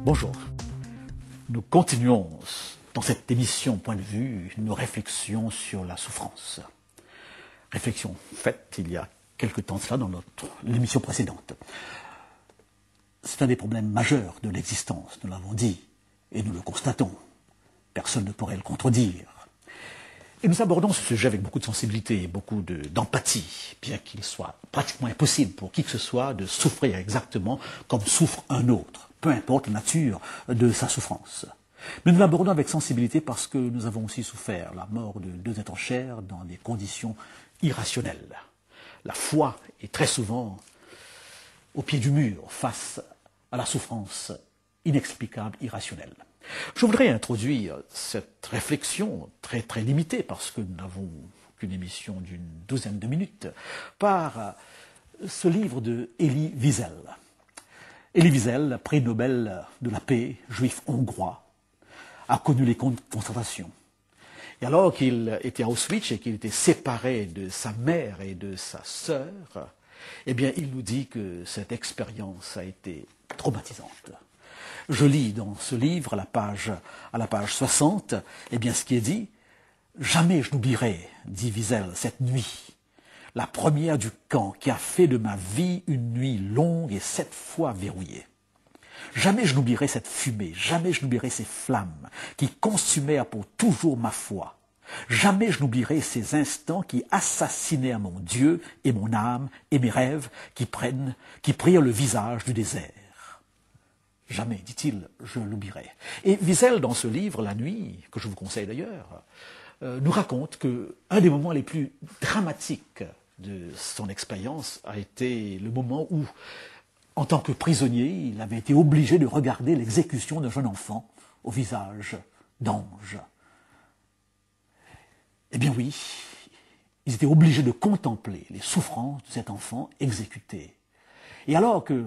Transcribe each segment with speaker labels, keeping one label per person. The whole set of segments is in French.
Speaker 1: Bonjour. Nous continuons dans cette émission Point de vue nos réflexions sur la souffrance. Réflexion faite il y a quelque temps de cela dans l'émission précédente. C'est un des problèmes majeurs de l'existence, nous l'avons dit, et nous le constatons. Personne ne pourrait le contredire. Et nous abordons ce sujet avec beaucoup de sensibilité et beaucoup d'empathie, bien qu'il soit pratiquement impossible pour qui que ce soit de souffrir exactement comme souffre un autre, peu importe la nature de sa souffrance. Mais nous l'abordons avec sensibilité parce que nous avons aussi souffert la mort de deux êtres chers dans des conditions irrationnelles. La foi est très souvent au pied du mur face à la souffrance inexplicable, irrationnelle. Je voudrais introduire cette réflexion très très limitée, parce que nous n'avons qu'une émission d'une douzaine de minutes, par ce livre de Elie Wiesel. Elie Wiesel, prix Nobel de la paix, juif hongrois, a connu les camps de concentration. Et alors qu'il était à Auschwitz et qu'il était séparé de sa mère et de sa sœur, eh bien, il nous dit que cette expérience a été traumatisante. Je lis dans ce livre, à la page 60, eh bien, ce qui est dit. « Jamais je n'oublierai, dit Wiesel, cette nuit, la première du camp qui a fait de ma vie une nuit longue et 7 fois verrouillée. Jamais je n'oublierai cette fumée, jamais je n'oublierai ces flammes qui consumaient pour toujours ma foi. Jamais je n'oublierai ces instants qui assassinaient mon Dieu et mon âme et mes rêves qui prirent le visage du désert. Jamais, dit-il, je l'oublierai. » Et Wiesel, dans ce livre, La Nuit, que je vous conseille d'ailleurs, nous raconte qu'un des moments les plus dramatiques de son expérience a été le moment où, en tant que prisonnier, il avait été obligé de regarder l'exécution d'un jeune enfant au visage d'ange. Eh bien oui, ils étaient obligés de contempler les souffrances de cet enfant exécuté. Et alors que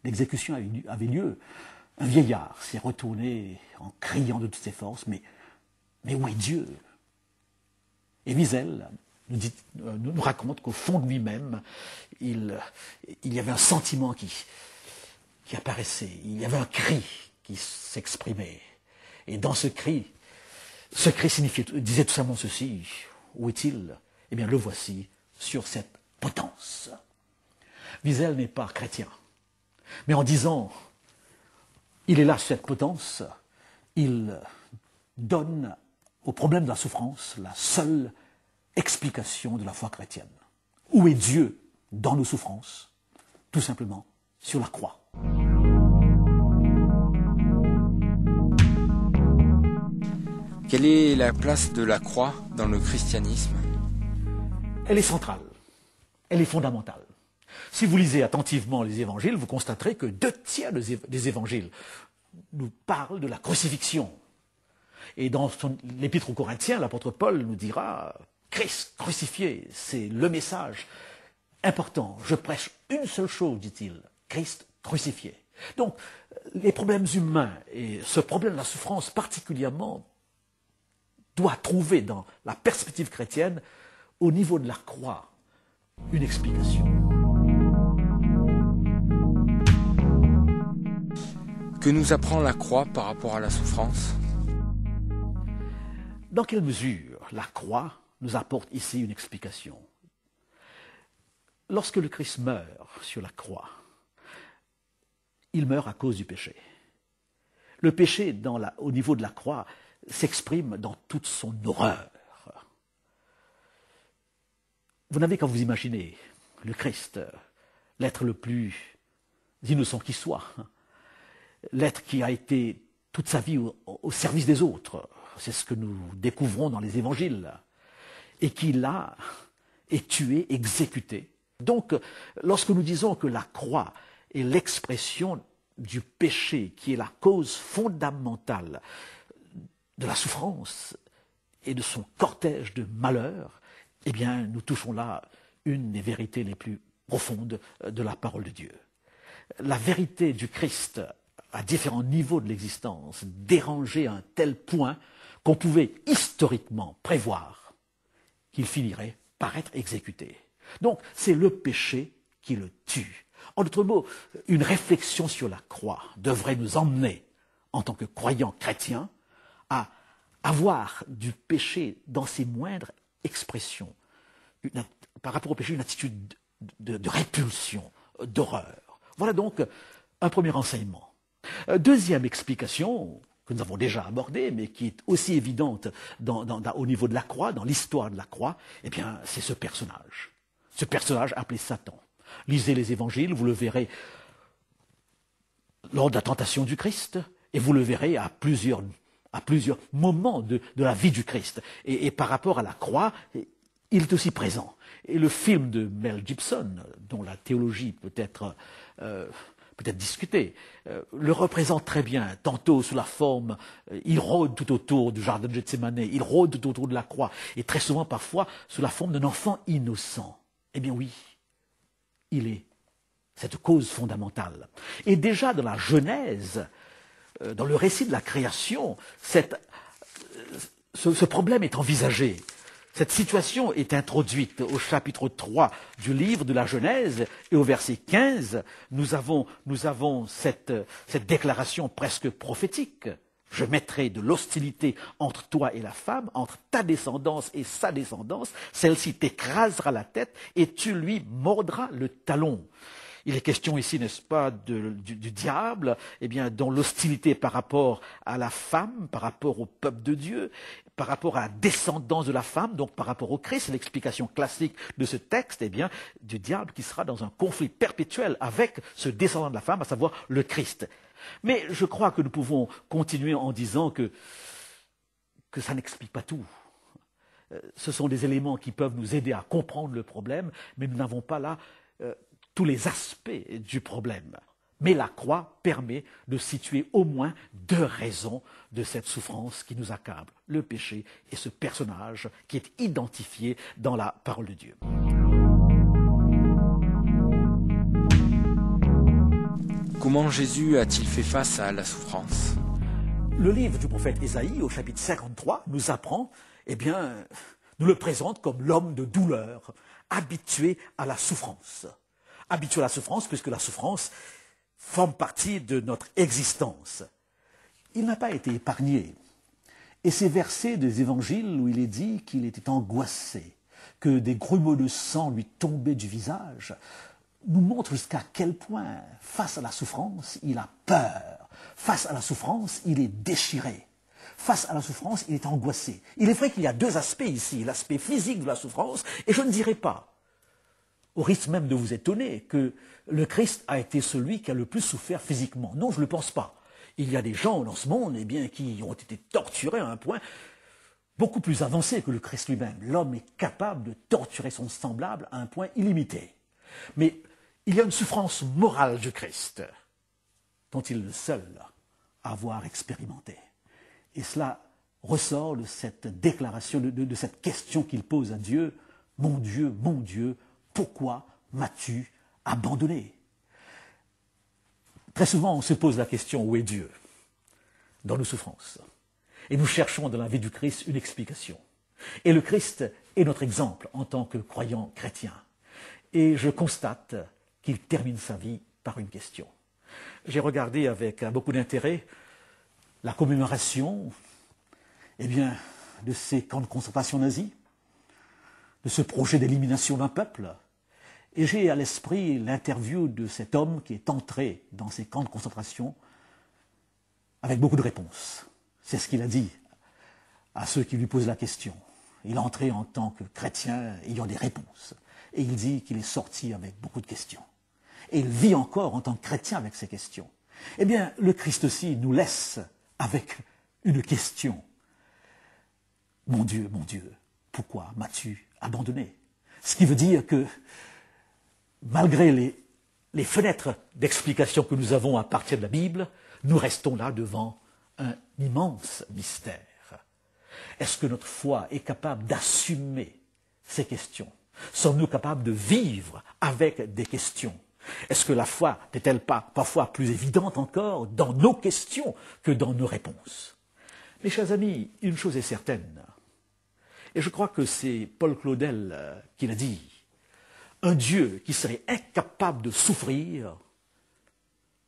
Speaker 1: l'exécution avait lieu, un vieillard s'est retourné en criant de toutes ses forces, mais où est Dieu? Et Wiesel nous raconte qu'au fond de lui-même, il y avait un sentiment qui apparaissait, il y avait un cri qui s'exprimait. Et dans ce cri disait tout simplement ceci: où est-il? Eh bien, le voici sur cette potence. Wiesel n'est pas chrétien. Mais en disant « il est là sur cette potence », il donne au problème de la souffrance la seule explication de la foi chrétienne. Où est Dieu dans nos souffrances? Tout simplement sur la croix.
Speaker 2: Quelle est la place de la croix dans le christianisme?
Speaker 1: Elle est centrale, elle est fondamentale. Si vous lisez attentivement les évangiles, vous constaterez que 2/3 des évangiles nous parlent de la crucifixion. Et dans l'épître aux Corinthiens, l'apôtre Paul nous dira « Christ crucifié, c'est le message important. Je prêche une seule chose, dit-il, Christ crucifié. » Donc, les problèmes humains, et ce problème de la souffrance particulièrement, doit trouver dans la perspective chrétienne, au niveau de la croix, une explication.
Speaker 2: Que nous apprend la croix par rapport à la souffrance?
Speaker 1: Dans quelle mesure la croix nous apporte ici une explication? Lorsque le Christ meurt sur la croix, il meurt à cause du péché. Le péché, au niveau de la croix, s'exprime dans toute son horreur. Vous n'avez qu'à vous imaginer le Christ, l'être le plus innocent qui soit, l'être qui a été toute sa vie au service des autres, c'est ce que nous découvrons dans les évangiles, et qui là est tué, exécuté. Donc, lorsque nous disons que la croix est l'expression du péché, qui est la cause fondamentale de la souffrance et de son cortège de malheurs, eh bien, nous touchons là une des vérités les plus profondes de la parole de Dieu. La vérité du Christ à différents niveaux de l'existence dérangeait à un tel point qu'on pouvait historiquement prévoir qu'il finirait par être exécuté. Donc, c'est le péché qui le tue. En d'autres mots, une réflexion sur la croix devrait nous emmener en tant que croyant chrétien, à avoir du péché dans ses moindres expressions. Par rapport au péché, une attitude de répulsion, d'horreur. Voilà donc un premier enseignement. Deuxième explication, que nous avons déjà abordée, mais qui est aussi évidente au niveau de la croix, dans l'histoire de la croix, eh bien, c'est ce personnage. Ce personnage appelé Satan. Lisez les évangiles, vous le verrez lors de la tentation du Christ, et vous le verrez à plusieurs moments de la vie du Christ. Et par rapport à la croix, il est aussi présent. Et le film de Mel Gibson, dont la théologie peut être discutée, le représente très bien, tantôt sous la forme, il rôde tout autour du jardin de Gethsémane, il rôde tout autour de la croix, et très souvent parfois sous la forme d'un enfant innocent. Eh bien oui, il est cette cause fondamentale. Et déjà dans la Genèse, dans le récit de la création, ce problème est envisagé. Cette situation est introduite au chapitre 3 du livre de la Genèse, et au verset 15, nous avons cette déclaration presque prophétique. Je mettrai de l'hostilité entre toi et la femme, entre ta descendance et sa descendance. Celle-ci t'écrasera la tête et tu lui mordras le talon. Il est question ici, n'est-ce pas, du diable, eh bien, dont l'hostilité par rapport à la femme, par rapport au peuple de Dieu, par rapport à la descendance de la femme, donc par rapport au Christ. C'est l'explication classique de ce texte, eh bien, du diable qui sera dans un conflit perpétuel avec ce descendant de la femme, à savoir le Christ. Mais je crois que nous pouvons continuer en disant que ça n'explique pas tout. Ce sont des éléments qui peuvent nous aider à comprendre le problème, mais nous n'avons pas là tous les aspects du problème. Mais la croix permet de situer au moins deux raisons de cette souffrance qui nous accable, le péché et ce personnage qui est identifié dans la parole de Dieu.
Speaker 2: Comment Jésus a-t-il fait face à la souffrance?
Speaker 1: Le livre du prophète Ésaïe, au chapitre 53, nous apprend, nous le présente comme l'homme de douleur, habitué à la souffrance. Habitué à la souffrance, puisque la souffrance forme partie de notre existence. Il n'a pas été épargné. Et ces versets des évangiles où il est dit qu'il était angoissé, que des grumeaux de sang lui tombaient du visage, nous montrent jusqu'à quel point, face à la souffrance, il a peur. Face à la souffrance, il est déchiré. Face à la souffrance, il est angoissé. Il est vrai qu'il y a deux aspects ici, l'aspect physique de la souffrance, et je ne dirais pas, au risque même de vous étonner, que le Christ a été celui qui a le plus souffert physiquement. Non, je ne le pense pas. Il y a des gens dans ce monde qui ont été torturés à un point beaucoup plus avancé que le Christ lui-même. L'homme est capable de torturer son semblable à un point illimité. Mais il y a une souffrance morale du Christ dont il est le seul à avoir expérimenté. Et cela ressort de cette déclaration, de cette question qu'il pose à Dieu, « Mon Dieu, pourquoi m'as-tu abandonné ?» Très souvent, on se pose la question, où est Dieu dans nos souffrances? Et nous cherchons dans la vie du Christ une explication. Et le Christ est notre exemple en tant que croyant chrétien. Et je constate qu'il termine sa vie par une question. J'ai regardé avec beaucoup d'intérêt la commémoration de ces camps de concentration nazis, de ce projet d'élimination d'un peuple. Et j'ai à l'esprit l'interview de cet homme qui est entré dans ces camps de concentration avec beaucoup de réponses. C'est ce qu'il a dit à ceux qui lui posent la question. Il est entré en tant que chrétien ayant des réponses. Et il dit qu'il est sorti avec beaucoup de questions. Et il vit encore en tant que chrétien avec ces questions. Eh bien, le Christ aussi nous laisse avec une question. Mon Dieu, pourquoi m'as-tu abandonné? Ce qui veut dire que, malgré les fenêtres d'explication que nous avons à partir de la Bible, nous restons là devant un immense mystère. Est-ce que notre foi est capable d'assumer ces questions? Sommes-nous capables de vivre avec des questions? Est-ce que la foi n'est-elle pas parfois plus évidente encore dans nos questions que dans nos réponses? Mes chers amis, une chose est certaine, et je crois que c'est Paul Claudel qui l'a dit, un Dieu qui serait incapable de souffrir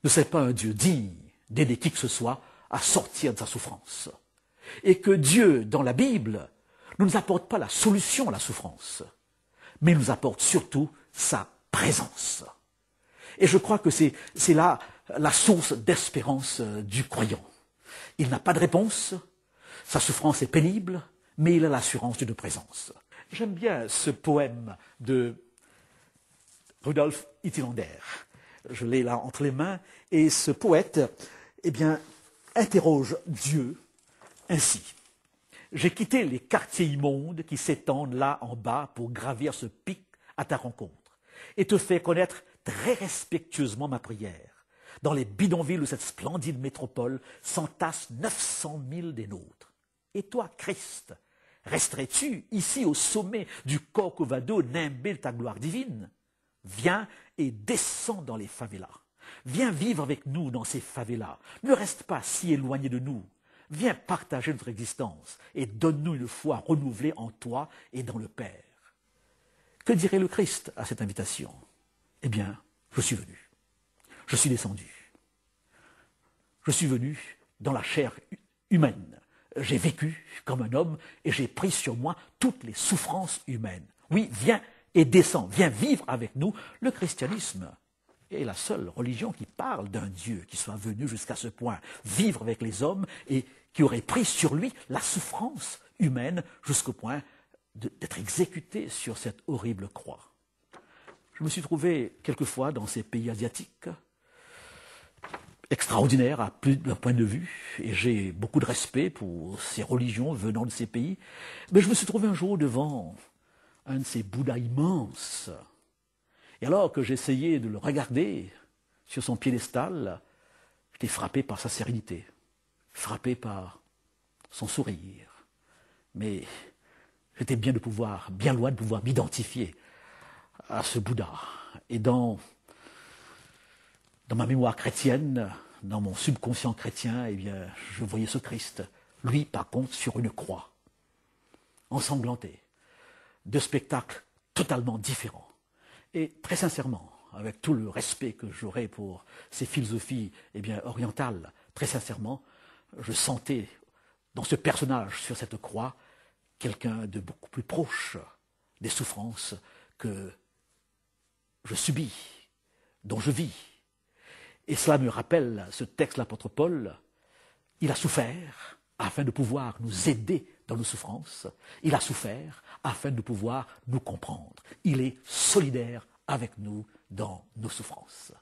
Speaker 1: ne serait pas un Dieu digne d'aider qui que ce soit à sortir de sa souffrance. Et que Dieu, dans la Bible, ne nous apporte pas la solution à la souffrance, mais nous apporte surtout sa présence. Et je crois que c'est là la source d'espérance du croyant. Il n'a pas de réponse, sa souffrance est pénible, mais il a l'assurance d'une présence. J'aime bien ce poème de Rudolf Ittilander. Je l'ai là entre les mains, et ce poète, interroge Dieu ainsi. J'ai quitté les quartiers immondes qui s'étendent là en bas pour gravir ce pic à ta rencontre et te faire connaître très respectueusement ma prière. Dans les bidonvilles de cette splendide métropole s'entassent 900 000 des nôtres. Et toi, Christ, resterais-tu ici au sommet du Corcovado nimbé de ta gloire divine? Viens et descends dans les favelas. Viens vivre avec nous dans ces favelas. Ne reste pas si éloigné de nous. Viens partager notre existence et donne-nous une foi renouvelée en toi et dans le Père. Que dirait le Christ à cette invitation? Eh bien, je suis venu. Je suis descendu. Je suis venu dans la chair humaine. J'ai vécu comme un homme et j'ai pris sur moi toutes les souffrances humaines. Oui, viens et descends, viens vivre avec nous. Le christianisme est la seule religion qui parle d'un Dieu qui soit venu jusqu'à ce point, vivre avec les hommes et qui aurait pris sur lui la souffrance humaine jusqu'au point d'être exécuté sur cette horrible croix. Je me suis trouvé quelquefois dans ces pays asiatiques, extraordinaires à plus d'un point de vue, et j'ai beaucoup de respect pour ces religions venant de ces pays, mais je me suis trouvé un jour devant un de ces Bouddhas immenses. Et alors que j'essayais de le regarder sur son piédestal, j'étais frappé par sa sérénité, frappé par son sourire. Mais j'étais bien loin de pouvoir m'identifier à ce Bouddha. Et dans ma mémoire chrétienne, dans mon subconscient chrétien, je voyais ce Christ, lui par contre sur une croix, ensanglanté, de spectacles totalement différents. Et très sincèrement, avec tout le respect que j'aurais pour ces philosophies orientales, très sincèrement, je sentais dans ce personnage sur cette croix quelqu'un de beaucoup plus proche des souffrances que je subis, dont je vis. Et cela me rappelle ce texte de l'apôtre Paul. Il a souffert afin de pouvoir nous aider dans nos souffrances. Il a souffert afin de pouvoir nous comprendre. Il est solidaire avec nous dans nos souffrances.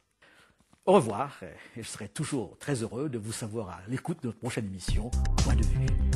Speaker 1: Au revoir, et je serai toujours très heureux de vous savoir à l'écoute de notre prochaine émission, Point de vue.